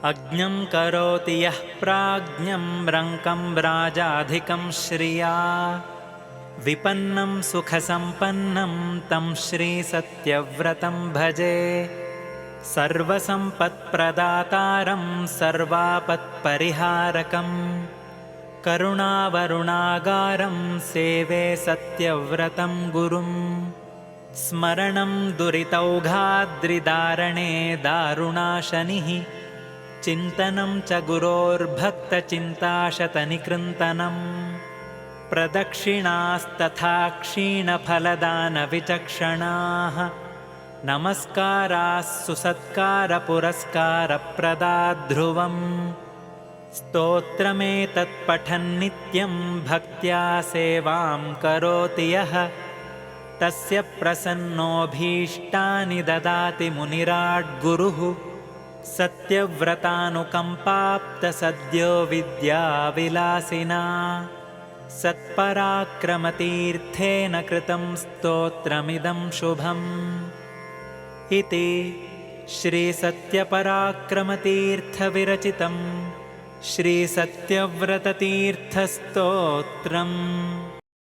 अज्ञं करोति यः प्राज्ञं रङ्कं राजाधिकं श्रिया विपन्नं सुखसम्पन्नं तं श्रीसत्यव्रतं भजे सर्वसम्पत्प्रदातारं सर्वापत्परिहारकं करुणावरुणागारं सेवे सत्यव्रतं गुरुम् स्मरणं दुरितौघाद्रिदारणे दारुणाशनिः चिन्तनं च गुरोर्भक्तचिन्ताशतनिकृन्तनम् प्रदक्षिणास्तथा क्षीणफलदानविचक्षणाः नमस्काराः सुसत्कारपुरस्कारप्रदाध्रुवम् स्तोत्रमेतत्पठन्नित्यं भक्त्या सेवां करोति यः तस्य प्रसन्नोऽभीष्टानि ददाति मुनिराड्गुरुः सत्यव्रतानुकम्पाप्तसद्यो विद्याविलासिना सत्पराक्रमतीर्थेन कृतं स्तोत्रमिदं शुभम् इति श्रीसत्यपराक्रमतीर्थविरचितं श्रीसत्यव्रततीर्थस्तोत्रम्।